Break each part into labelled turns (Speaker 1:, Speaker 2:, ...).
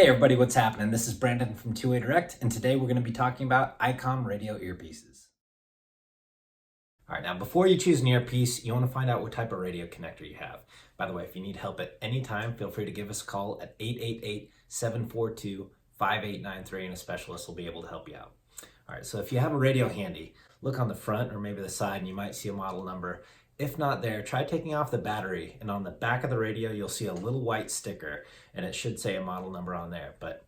Speaker 1: Hey everybody, what's happening? This is Brandon from Two-Way Direct, and today we're going to be talking about Icom Radio Earpieces. All right, now before you choose an earpiece, you want to find out what type of radio connector you have. By the way, if you need help at any time, feel free to give us a call at 888-742-5893, and a specialist will be able to help you out. All right, so if you have a radio handy, look on the front or maybe the side and you might see a model number. If not there, try taking off the battery, and on the back of the radio you'll see a little white sticker and it should say a model number on there. But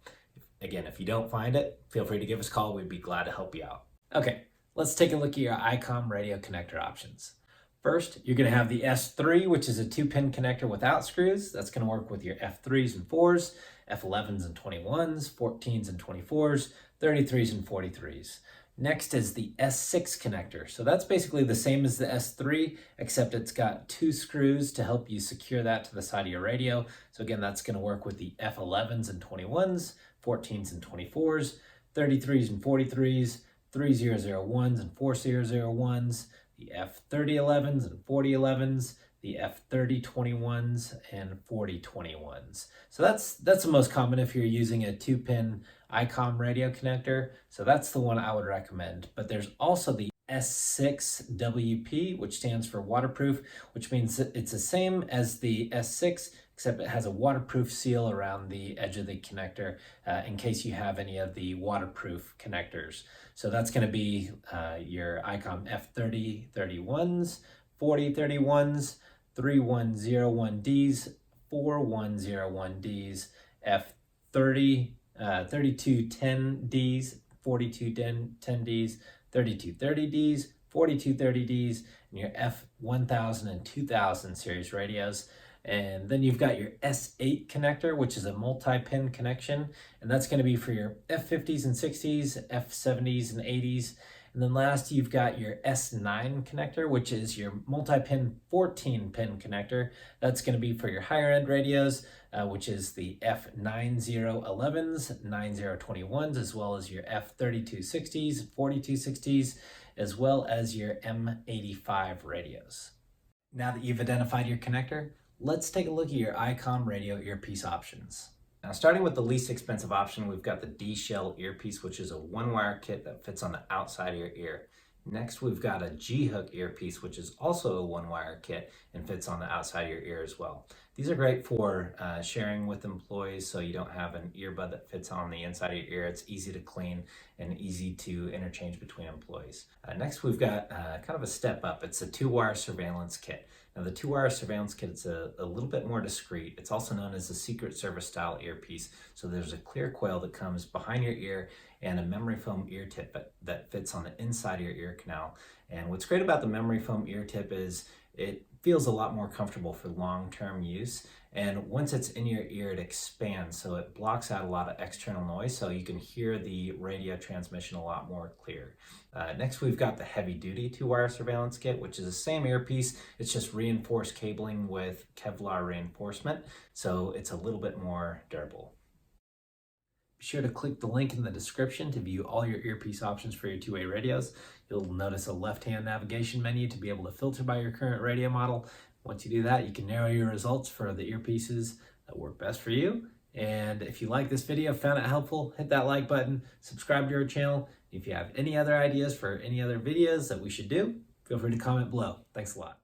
Speaker 1: again, if you don't find it, feel free to give us a call. We'd be glad to help you out. Okay, let's take a look at your Icom radio connector options. First, you're going to have the S3, which is a 2-pin connector without screws. That's going to work with your F3s and 4s, F11s and 21s, 14s and 24s, 33s and 43s. Next is the S6 connector. So that's basically the same as the S3, except it's got 2 screws to help you secure that to the side of your radio. So again, that's going to work with the F11s and 21s, 14s and 24s, 33s and 43s, 3001s and 4001s, the F3011s and 4011s, the F3021s and 4021s. So that's the most common if you're using a 2-pin Icom radio connector. So that's the one I would recommend. But there's also the S6WP, which stands for waterproof, which means that it's the same as the S6, except it has a waterproof seal around the edge of the connector in case you have any of the waterproof connectors. So that's going to be your Icom F3031s, 4031s, 3101Ds, 4101Ds, F3210Ds, 4210Ds, 3230Ds, 4230Ds, and your F1000 and 2000 series radios. And then you've got your S8 connector, which is a multi-pin connection, and that's going to be for your F50s and 60s, F70s and 80s. And then last, you've got your S9 connector, which is your multi-pin 14-pin connector. That's going to be for your higher-end radios, which is the F9011s, 9021s, as well as your F3260s, 4260s, as well as your M85 radios. Now that you've identified your connector, let's take a look at your Icom Radio Earpiece options. Now, starting with the least expensive option, we've got the D-Shell earpiece, which is a one-wire kit that fits on the outside of your ear. Next, we've got a G-Hook earpiece, which is also a one-wire kit and fits on the outside of your ear as well. These are great for sharing with employees, so you don't have an earbud that fits on the inside of your ear. It's easy to clean and easy to interchange between employees. Next, we've got kind of a step up. It's a 2-wire surveillance kit. Now, the 2-wire surveillance kit is a little bit more discreet. It's also known as a Secret Service style earpiece. So there's a clear coil that comes behind your ear and a memory foam ear tip that fits on the inside of your ear canal. And what's great about the memory foam ear tip is it feels a lot more comfortable for long-term use. And once it's in your ear, it expands, so it blocks out a lot of external noise, so you can hear the radio transmission a lot more clear. Next, we've got the heavy-duty 2-wire surveillance kit, which is the same earpiece. It's just reinforced cabling with Kevlar reinforcement, so it's a little bit more durable. Be sure to click the link in the description to view all your earpiece options for your 2-way radios. You'll notice a left-hand navigation menu to be able to filter by your current radio model. Once you do that, you can narrow your results for the earpieces that work best for you. And if you like this video, found it helpful, hit that like button, subscribe to our channel. If you have any other ideas for any other videos that we should do, feel free to comment below. Thanks a lot.